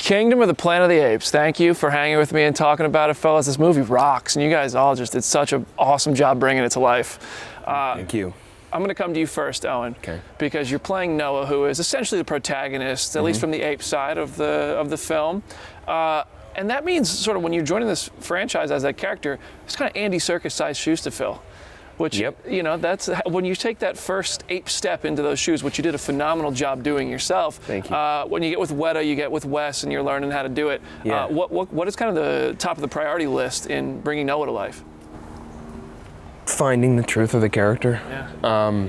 Kingdom of the Planet of the Apes. Thank you for hanging with me and talking about it, fellas. This movie rocks, and you guys all just did such an awesome job bringing it to life. Thank you. I'm going to come to you first, Owen, okay. Because you're playing Noah, who is essentially the protagonist, at least from the ape side of the film. And that means sort of when you're joining this franchise as that character, it's kind of Andy Serkis-sized shoes to fill. Which, you know, that's when you take that first ape step into those shoes, which you did a phenomenal job doing yourself. Thank you. When you get with Weta, you get with Wes, and you're learning how to do it. Yeah. What is kind of the top of the priority list in bringing Noah to life? Finding the truth of the character. Yeah.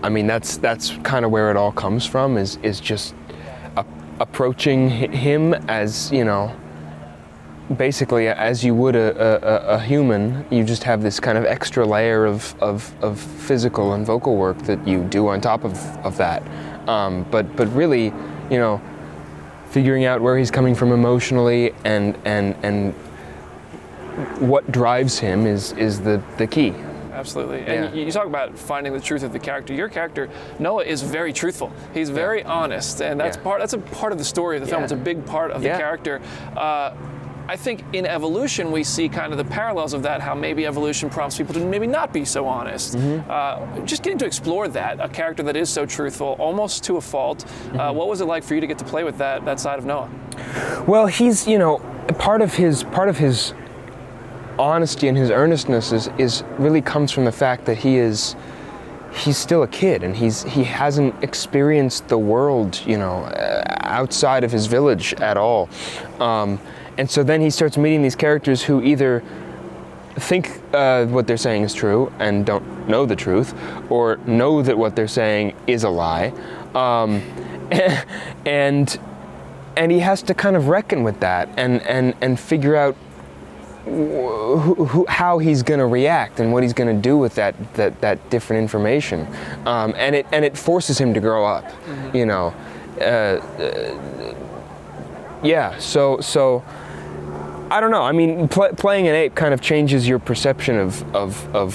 I mean, that's kind of where it all comes from. Is just approaching him as, you know, basically as you would a human. You just have this kind of extra layer of physical and vocal work that you do on top of that. But really, you know, figuring out where he's coming from emotionally and what drives him is the key. Absolutely. And you talk about finding the truth of the character. Your character, Noah, is very truthful. He's very honest, and that's a part of the story of the film. It's a big part of the character. I think in evolution we see kind of the parallels of that, how maybe evolution prompts people to maybe not be so honest. Just getting to explore that, a character that is so truthful, almost to a fault. What was it like for you to get to play with that side of Noah? Well, he's, you know, part of his honesty and his earnestness is really comes from the fact that he's still a kid, and he hasn't experienced the world, you know, outside of his village at all. And so then he starts meeting these characters who either think what they're saying is true and don't know the truth, or know that what they're saying is a lie. And he has to kind of reckon with that and figure out how he's going to react and what he's going to do with that different information. And it forces him to grow up, you know. So I don't know. I mean, playing an ape kind of changes your perception of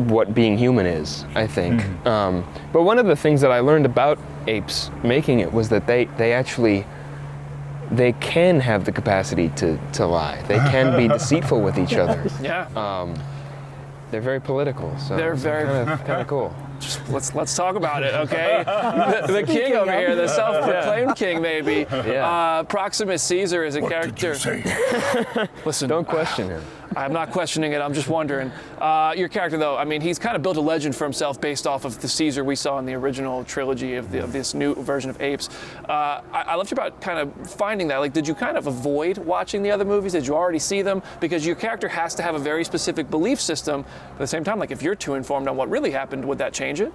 what being human is, I think. But one of the things that I learned about apes making it was that they can have the capacity to lie. They can be deceitful with each other. Yeah. They're very political, so they're very kind of cool. Just let's talk about it, okay? the king over here, the self-proclaimed king, maybe. Yeah. Proximus Caesar is a character. What did you say? Listen, don't question him. I'm not questioning it. I'm just wondering. Your character, though, I mean, he's kind of built a legend for himself based off of the Caesar we saw in the original trilogy of this new version of Apes. I loved you about kind of finding that. Like, did you kind of avoid watching the other movies? Did you already see them? Because your character has to have a very specific belief system. At the same time, like, if you're too informed on what really happened, would that change it?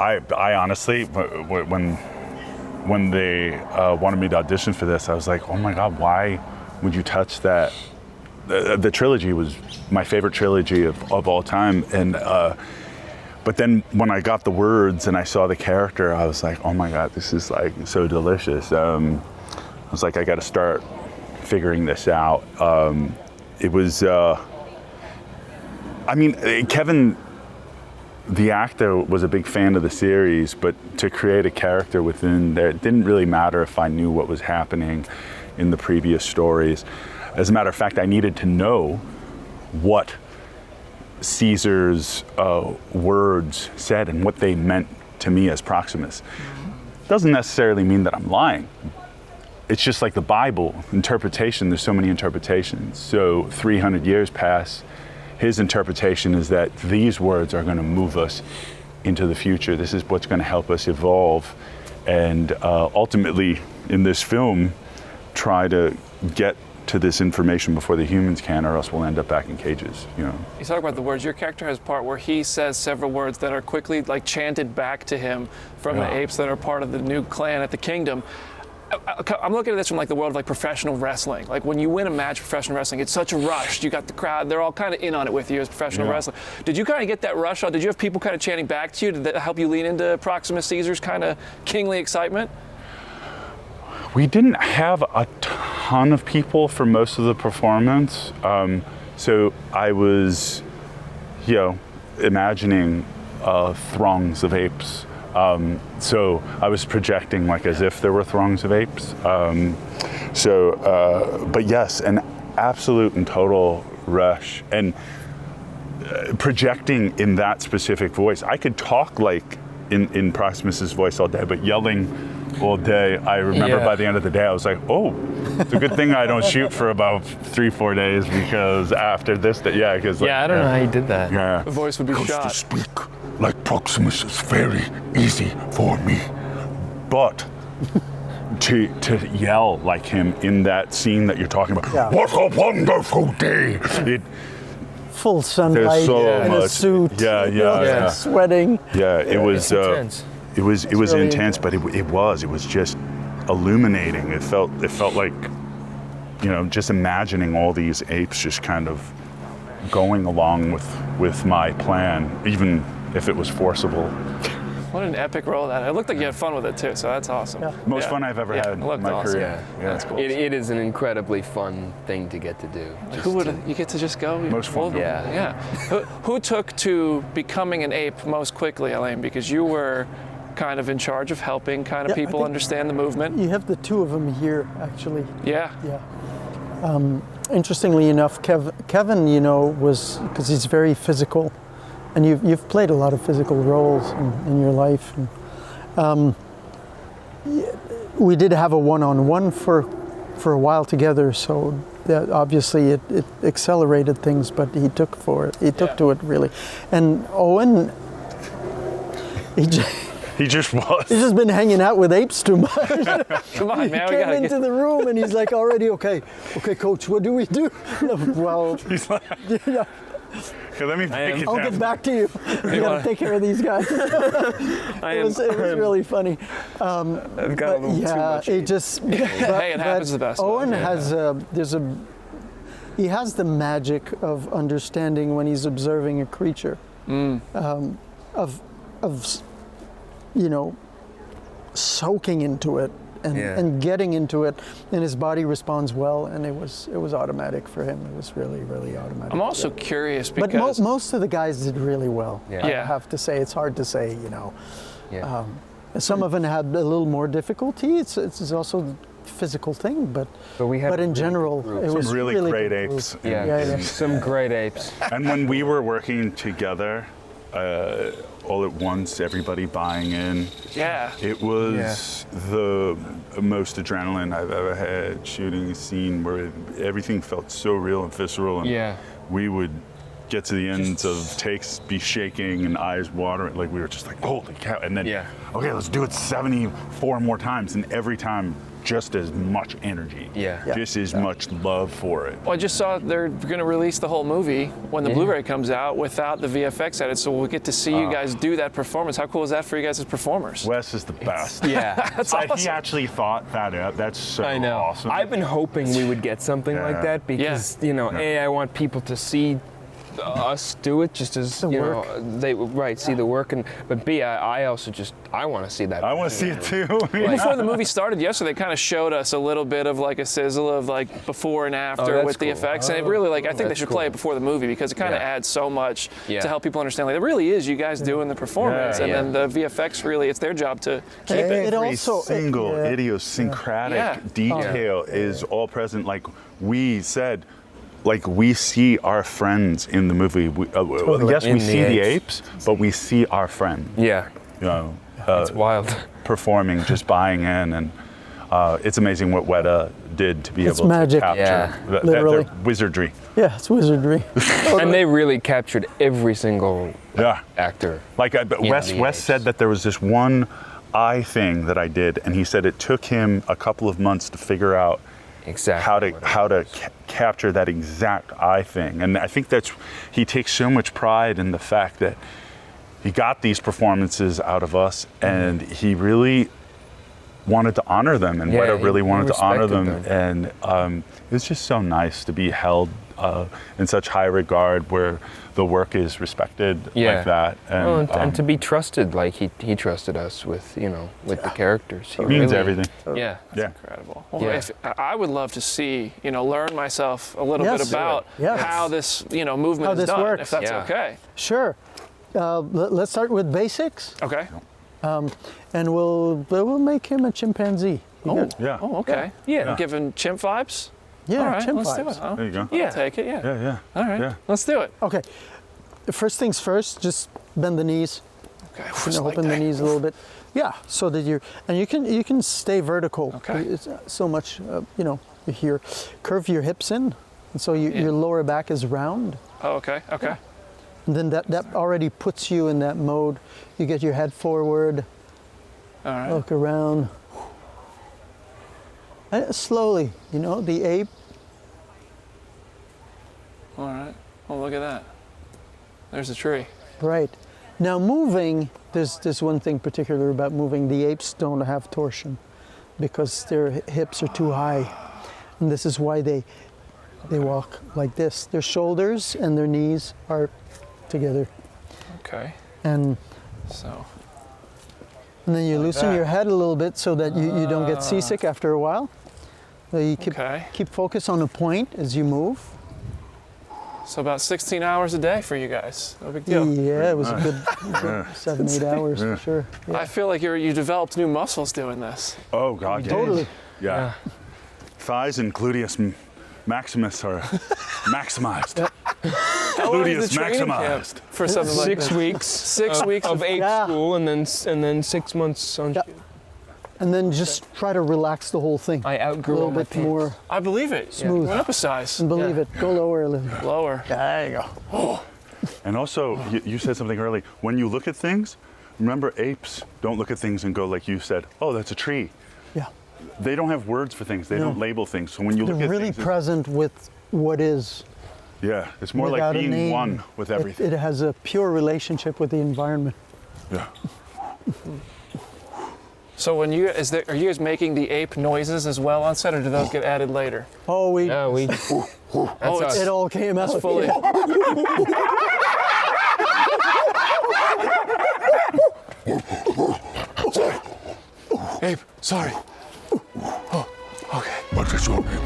I honestly, when they wanted me to audition for this, I was like, oh my God, why would you touch that? The trilogy was my favorite trilogy of all time, and but then when I got the words and I saw the character, I was like, oh my God, this is like so delicious. I was like, I got to start figuring this out. It was, I mean, Kevin, the actor, was a big fan of the series, but to create a character within there, it didn't really matter if I knew what was happening in the previous stories. As a matter of fact, I needed to know what Caesar's words said and what they meant to me as Proximus. Doesn't necessarily mean that I'm lying. It's just like the Bible interpretation. There's so many interpretations. So 300 years pass. His interpretation is that these words are going to move us into the future. This is what's going to help us evolve, and ultimately, in this film, try to get to this information before the humans can, or else we'll end up back in cages, you know. You talk about the words. Your character has a part where he says several words that are quickly like chanted back to him from the apes that are part of the new clan at the kingdom. I'm looking at this from like the world of like professional wrestling. Like when you win a match in professional wrestling, it's such a rush. You got the crowd, they're all kind of in on it with you as professional wrestler. Did you kind of get that rush? Did you have people kind of chanting back to you? Did that help you lean into Proximus Caesar's kind of kingly excitement? We didn't have a ton of people for most of the performance. So I was, you know, imagining throngs of apes. So I was projecting like as if there were throngs of apes. So, but yes, an absolute and total rush, and projecting in that specific voice. I could talk like in Proximus's voice all day, but yelling all day, I remember by the end of the day, I was like, oh, it's a good thing I don't shoot for about 3-4 days, because after this, because I don't know how you did that. Yeah. The voice would be shot. To speak like Proximus is very easy for me, but to yell like him in that scene that you're talking about, what a wonderful day! Full sunlight, so in a suit, sweating. Yeah, it was intense. It was really intense, but it was just illuminating. It felt like, just imagining all these apes just kind of going along with my plan, even if it was forcible. What an epic role that. It looked like you had fun with it too, so that's awesome. Yeah. Most fun I've ever had in my awesome. career. Yeah, That's cool. It is an incredibly fun thing to get to do. Who would you get to just go? Most fun. Yeah. Who took to becoming an ape most quickly, Elaine? Because you were kind of in charge of helping kind of Yeah, I people think understand the movement. You have the two of them here, actually. Yeah. Interestingly enough, Kevin, was, because he's very physical, and you've played a lot of physical roles in your life. And, we did have a one-on-one for a while together, so that obviously it accelerated things, but he took to it really. And Owen, He just was. he's just been hanging out with apes too much. Come on, man. He came into the room and he's like, already, okay, coach, what do we do? Well, He's like, okay, let me pick it I'll down. get back to you. We gotta take care of these guys. It was really funny. I've got a little too much. It just. Hey, it happens the best. Owen has he has the magic of understanding when he's observing a creature, of soaking into it and getting into it, and his body responds well, and it was automatic for him. It was really, really automatic. I'm also curious because But most of the guys did really well. Yeah. I have to say, it's hard to say, Yeah. Some of them had a little more difficulty. It's also a physical thing, but we had in general, it was Some really great good group. apes. Yeah. Some great apes. And when we were working together, all at once, everybody buying in. yeah. It was the most adrenaline I've ever had shooting a scene where everything felt so real and visceral. And we would get to the ends of takes, be shaking and eyes watering, like we were just like, holy cow. And then, okay, let's do it 74 more times. And every time, just as much energy. Just as much love for it. Well, I just saw they're going to release the whole movie when the Blu-ray comes out without the VFX edit, so we'll get to see you guys do that performance. How cool is that for you guys as performers? Wes is the best. That's awesome. He actually thought that out. That's so awesome. I've been hoping we would get something like that because, A, I want people to see us do it just as see the work, but B, I also I want to see that. I want to see it too. Before the movie started yesterday, they kind of showed us a little bit of like a sizzle of like before and after with the effects, and it really I think they should play it before the movie because it kind of adds so much to help people understand. Like it really is you guys doing the performance, and then the VFX really it's their job to keep it. Every single idiosyncratic detail is all present. Like we said. Like we see our friends in the movie. Yes, we see the apes, but we see our friends. Yeah. It's wild. Performing, just buying in, and it's amazing what Weta did to be able magic. to capture literally. their wizardry. Yeah, it's wizardry. And they really captured every single actor. Like Wes said that there was this one eye thing that I did, and he said it took him a couple of months to figure out exactly how to capture that exact eye thing. And I think he takes so much pride in the fact that he got these performances out of us, and he really wanted to honor them, and Weta really wanted to honor them. And it's just so nice to be held in such high regard where the work is respected like that. And to be trusted like he trusted us with with the characters. It means everything. That's incredible. Well, I would love to see, learn myself a little bit about how this, movement is done, works. if that's okay. Sure. Let's start with basics. Okay. And we'll make him a chimpanzee. Yeah. Oh, okay. Yeah. Giving chimp vibes? Yeah, All right, chimp let's do vibes. it. Huh? There you go. Yeah. I'll take it, yeah. Yeah. All right, Yeah. let's do it. Okay. First things first, just bend the knees. Okay, You know, open the knees a little bit. Yeah, so that you can stay vertical. Okay. It's so much, you know, here. Curve your hips in, and so your lower back is round. Oh, okay, okay. And then that already puts you in that mode. You get your head forward, All right. look around. And slowly, you know, the ape. All right. Oh, look at that. There's a tree. Right. Now moving, there's one thing particular about moving. The apes don't have torsion because their hips are too high. And this is why they walk like this. Their shoulders and their knees are together. Okay. And then you loosen that. your head a little bit so that you don't get seasick after a while. So you keep focus on a point as you move. So about 16 hours a day for you guys. No big deal. Yeah, it was a good 7-8 hours for sure. Yeah. I feel like you developed new muscles doing this. Oh God. Yeah. Totally. Yeah. Thighs and gluteus maximus are maximized. How long is Gluteus the training camp maximized. for something like 6 this? weeks. 6 weeks of Ape Yeah. School, and then 6 months on. Yeah. And then just try to relax the whole thing. I A outgrew little all my bit pants. more I believe it. smooth. Went up a size. And believe Yeah. it. Go lower a little. Lower. There you go. And also, you said something early. When you look at things, remember apes don't look at things and go like you said, oh, that's a tree. Yeah. They don't have words for things. They No. don't label things. So when you look They're at really things, present with what is. yeah, it's more without like a being name. one with everything. It has a pure relationship with the environment. Yeah. So when are you guys making the ape noises as well on set, or do those get added later? Oh, Yeah, we. Oh, us. it all came out. fully. Ape, sorry. Oh, okay. What is your name,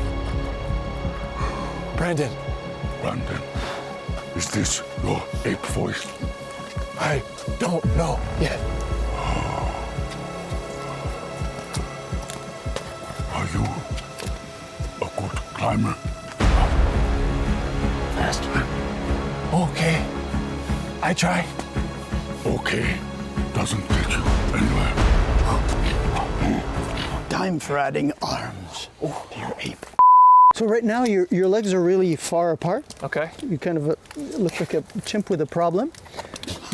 Brandon, Brandon? Is this your ape voice? I don't know yet. Are you a good climber? Faster. Okay. I try. Okay, doesn't get you anywhere. Time for adding arms to your ape. So right now your legs are really far apart. Okay. You kind of look like a chimp with a problem.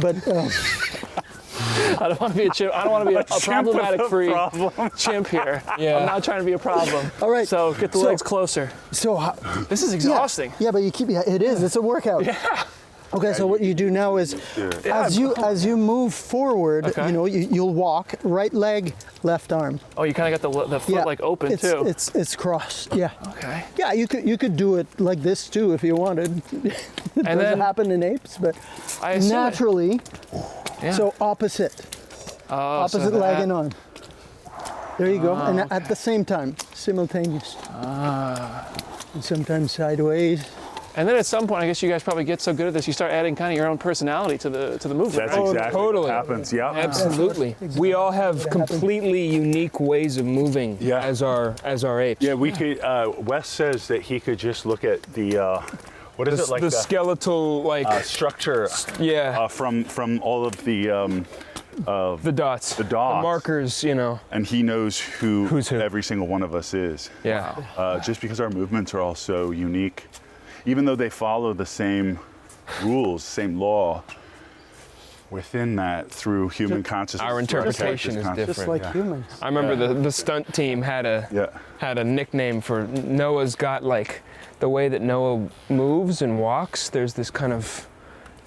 But I don't want to be a chimp. I don't want to be a problematic free chimp here. Yeah. I'm not trying to be a problem. all right. So get the legs closer. So This is exhausting. Yeah, but you keep. Yeah, it is. It's a workout. Yeah. Okay, so what you do now is, as you move forward, Okay. you know, you'll walk right leg, left arm. Oh, you kind of got the foot like open too. It's crossed. Yeah. Okay. Yeah, you could do it like this too if you wanted. It doesn't then- happen in apes, but I assume naturally. Yeah. So opposite so leg that- and arm. There you go, and at the same time, simultaneous. And sometimes sideways. And then at some point, I guess you guys probably get so good at this, you start adding kind of your own personality to the movement. That's right? exactly Totally. what happens. Yeah. Absolutely. We all have completely unique ways of moving Yeah. as our apes. Yeah, we could. Wes says that he could just look at the what is it like the skeletal structure yeah, from all of the the dots, the dots. markers, you know. and he knows Who's who. every single one of us is. Yeah. Just because our movements are all so unique, even though they follow the same rules, same law. Within that, through human consciousness, Our interpretation is different. Just like humans. I remember the stunt team had a nickname for Noah's got like the way that Noah moves and walks. There's this kind of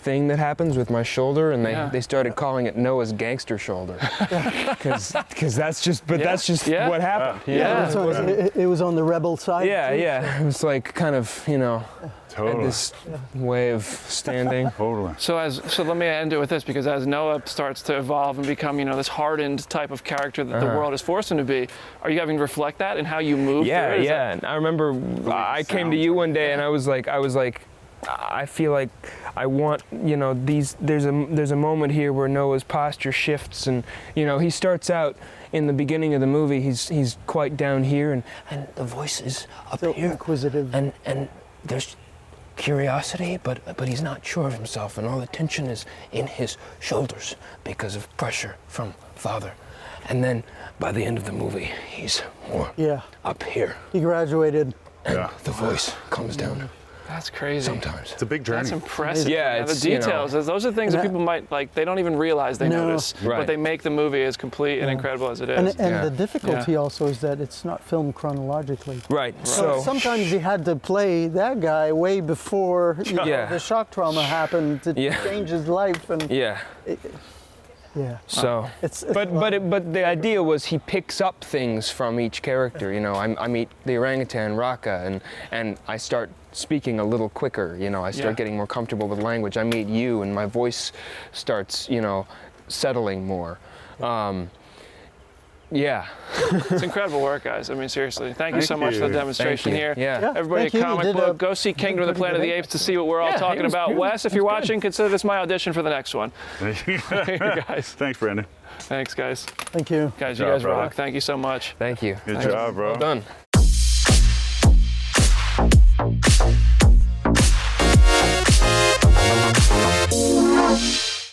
thing that happens with my shoulder, and they started calling it Noah's gangster shoulder because that's just what happened. Yeah. So it was on the rebel side. Yeah, too? yeah. It was like kind of, you know, Totally. this way of standing. Totally. So let me end it with this, because as Noah starts to evolve and become, you know, this hardened type of character that the world has forced him to be, are you having to reflect that in how you move? Yeah, through it? Is yeah. And I remember I came to you one day and I was like, I feel like I want, you know, there's a moment here where Noah's posture shifts, and, you know, he starts out in the beginning of the movie, he's quite down here, and the voice is up So here, inquisitive. and there's curiosity, but he's not sure of himself, and all the tension is in his shoulders because of pressure from father. And then by the end of the movie, he's more up here, He graduated. Yeah. the voice comes down That's crazy. sometimes. It's a big journey. That's impressive. Yeah, the it's, you know. details. Those are things that people might like. They don't even realize they No. notice, Right. but they make the movie as complete and incredible as it is. And Yeah. the difficulty also is that it's not filmed chronologically. Right. So So sometimes he had to play that guy way before you know, Yeah. the shock trauma happened to change his life. And yeah. So, It's but the idea was he picks up things from each character. You know, I meet the orangutan Raka, and I start speaking a little quicker. You know, I start getting more comfortable with language. I meet you, and my voice starts, you know, settling more. Yeah. It's incredible work, guys. I mean, seriously. Thank you so much for the demonstration Thank you. here. Yeah. Everybody Thank at you. You did Comic Book, go see Kingdom of the Planet of the Apes to see what we're all talking it was about. good. Wes, if you're watching, consider this my audition for the next one. Here, guys. Thanks, Brandon. Thanks, guys. Thank you. Guys, Good you guys job, brother. rock. Thank you so much. Thank you. Good job, bro. Well done.